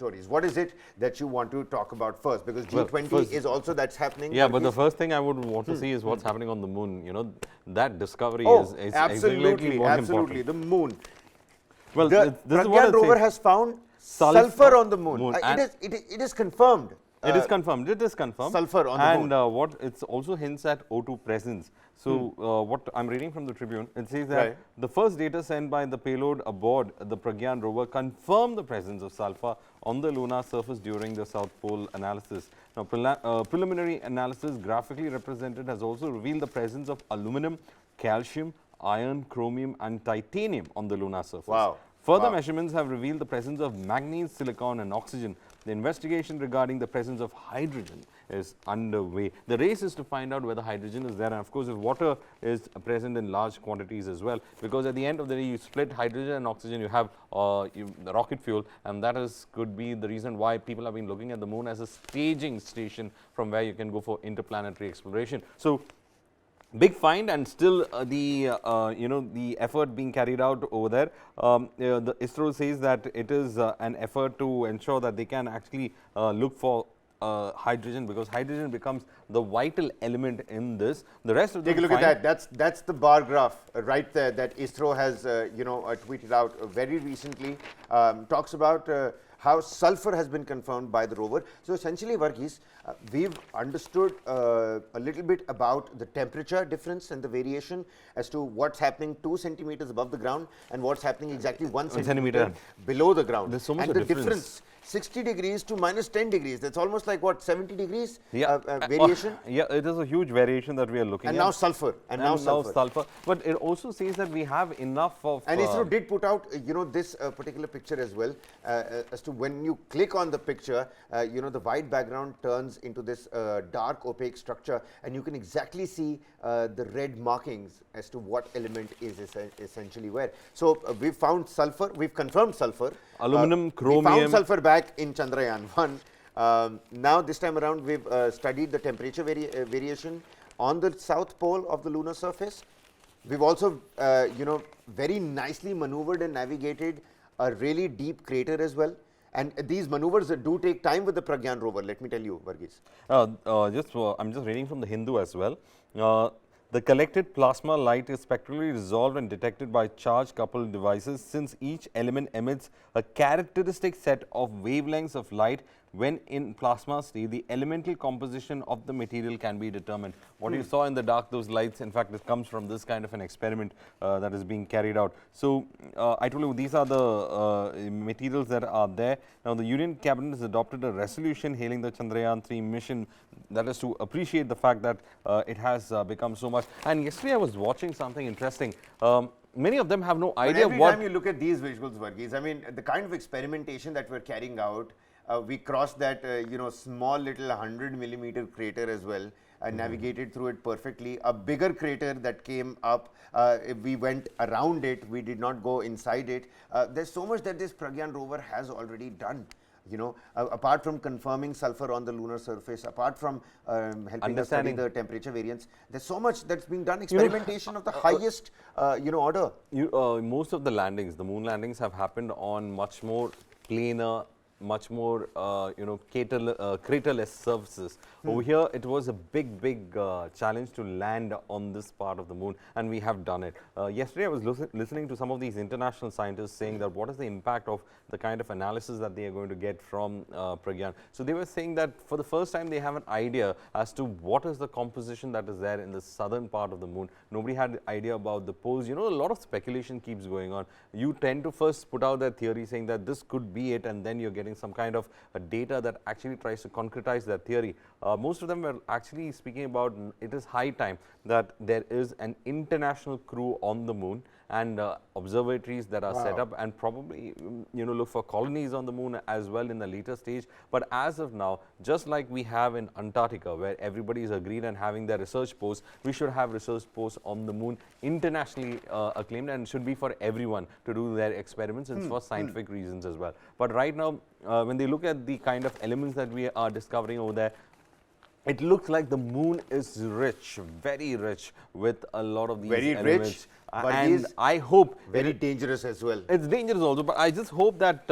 stories. What is it that you want to talk about first? Because G20 is also that's happening. Yeah, but the first thing I would want to see is what's happening on the moon. You know, that discovery is absolutely, more absolutely. important. The moon. Well, The this is what Pragyan it rover says. has found sulfur on the moon. It is confirmed. It is confirmed. It is confirmed. Sulfur on the moon. And what it also hints at O2 presence. So what I'm reading from the Tribune, it says that the first data sent by the payload aboard the Pragyan rover confirmed the presence of sulfur on the lunar surface during the South Pole analysis. Now, preliminary analysis graphically represented has also revealed the presence of aluminium, calcium, iron, chromium, and titanium on the lunar surface. Wow. Further measurements have revealed the presence of manganese, silicon, and oxygen. The investigation regarding the presence of hydrogen is underway. The race is to find out whether hydrogen is there, and of course, if water is present in large quantities as well, because at the end of the day, you split hydrogen and oxygen, you have the rocket fuel, and that could be the reason why people have been looking at the moon as a staging station from where you can go for interplanetary exploration. So, big find, and still the effort being carried out over there. The ISRO says that it is an effort to ensure that they can actually look for hydrogen, because hydrogen becomes the vital element in this. The rest of the take a look at that. That's the bar graph right there that ISRO has tweeted out very recently. Talks about how sulfur has been confirmed by the rover. So essentially, Varghese, we've understood a little bit about the temperature difference and the variation as to what's happening 2 centimeters above the ground and what's happening exactly 1 centimeter below the ground. There's so much and the difference 60 degrees to minus 10 degrees. That's almost like what, 70 degrees variation? Yeah, it is a huge variation that we are looking at. And now sulfur. And now sulfur. But it also says that we have enough of... And ISRO did put out, this particular picture as well, as to when you click on the picture, the white background turns into this dark opaque structure, and you can exactly see the red markings as to what element is essentially where. So we've found sulfur, we've confirmed sulfur. Aluminum, chromium. We found sulfur back in Chandrayaan 1. Now this time around we've studied the temperature variation on the south pole of the lunar surface. We've also, very nicely maneuvered and navigated a really deep crater as well. And these maneuvers do take time with the Pragyan rover, let me tell you, Varghese. I'm just reading from the Hindu as well. The collected plasma light is spectrally resolved and detected by charge-coupled devices, since each element emits a characteristic set of wavelengths of light. When in plasma state, the elemental composition of the material can be determined. What you saw in the dark, those lights, in fact, it comes from this kind of an experiment that is being carried out. So, I told you these are the materials that are there. Now, the Union Cabinet has adopted a resolution hailing the Chandrayaan-3 mission, that is to appreciate the fact that it has become so much. And yesterday, I was watching something interesting. Many of them have no idea every time you look at these visuals, Varghese, I mean, the kind of experimentation that we're carrying out, we crossed that, small little 100 millimeter crater as well, navigated through it perfectly. A bigger crater that came up, we went around it, we did not go inside it. There's so much that this Pragyan rover has already done. Apart from confirming sulfur on the lunar surface, apart from helping us study the temperature variance, there's so much that's being done. Experimentation of the highest, order. Most of the landings, the moon landings, have happened on much more planar, much more, craterless surfaces. Over here, it was a big challenge to land on this part of the moon, and we have done it. Yesterday, I was listening to some of these international scientists saying that what is the impact of the kind of analysis that they are going to get from Pragyan. So they were saying that for the first time, they have an idea as to what is the composition that is there in the southern part of the moon. Nobody had an idea about the poles. A lot of speculation keeps going on. You tend to first put out that theory saying that this could be it, and then you're getting some kind of data that actually tries to concretize that theory. Most of them were actually speaking about it is high time that there is an international crew on the moon, and observatories that are set up, and probably look for colonies on the moon as well in the later stage. But as of now, just like we have in Antarctica, where everybody is agreed and having their research posts, we should have research posts on the moon, internationally acclaimed, and should be for everyone to do their experiments and for scientific reasons as well. But right now, when they look at the kind of elements that we are discovering over there, it looks like the moon is rich, very rich with a lot of these Very elements. rich, but And is I hope very dangerous as well. it's dangerous also, but I just hope that,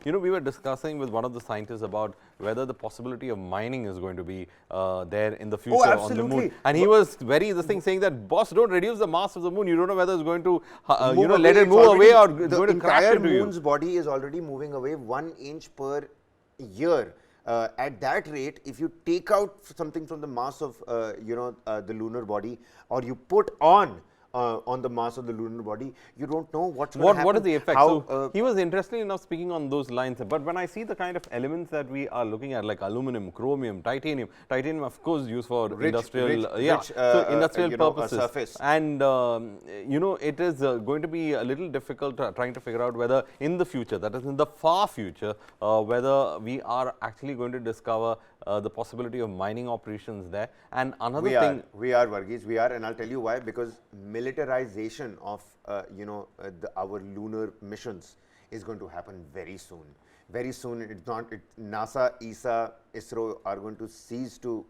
we were discussing with one of the scientists about whether the possibility of mining is going to be there in the future on the moon. absolutely. And he was saying that, boss, don't reduce the mass of the moon. You don't know whether it's going to, Move let away. it It's move away or already- it's the going to crash entire into you. moon's body is already moving away 1 inch per year. At that rate, if you take out something from the mass of the lunar body, or you put on the mass of the lunar body, you don't know what's going to happen. What is the effect? How, So he was interestingly enough speaking on those lines. But when I see the kind of elements that we are looking at, like aluminum, chromium, titanium of course used for industrial, industrial purposes. Surface. And it is going to be a little difficult trying to figure out whether in the future, that is in the far future, whether we are actually going to discover the possibility of mining operations there. And another thing, we are, Varghese, we are, and I'll tell you why. Because militarization of our lunar missions is going to happen very soon. Very soon, NASA, ESA, ISRO are going to cease to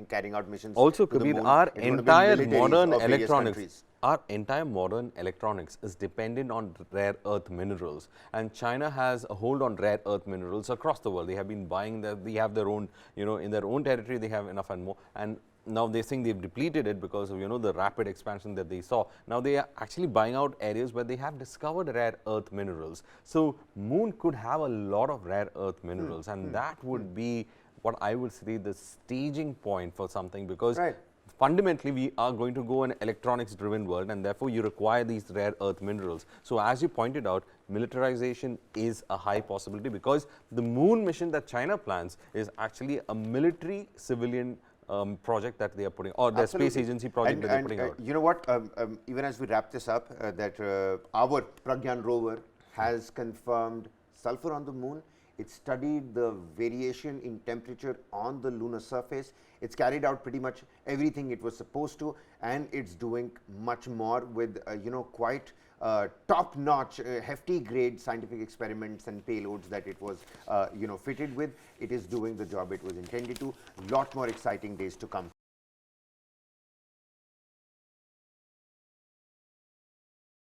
carrying out missions. also, to the Kabir, moon. our It's going to be entire militaries modern of various electronics, countries. our entire modern electronics is dependent on rare earth minerals, and China has a hold on rare earth minerals across the world. They have been buying that. They have their own, in their own territory, they have enough and more. And now they're saying they've depleted it because of the rapid expansion that they saw. Now they are actually buying out areas where they have discovered rare earth minerals. So moon could have a lot of rare earth minerals, and that would be what I would say the staging point for something, because Right. fundamentally we are going to go an electronics driven world, and therefore you require these rare earth minerals. So as you pointed out, militarization is a high possibility, because the moon mission that China plans is actually a military civilian project that they are putting, or the space Absolutely. agency project And- that they're and, putting out. You know what? Even as we wrap this up, that our Pragyan Rover has confirmed sulfur on the moon. It studied the variation in temperature on the lunar surface. It's carried out pretty much everything it was supposed to, and it's doing much more with quite top-notch, hefty grade scientific experiments and payloads that it was fitted with. It is doing the job it was intended to. Lot more exciting days to come.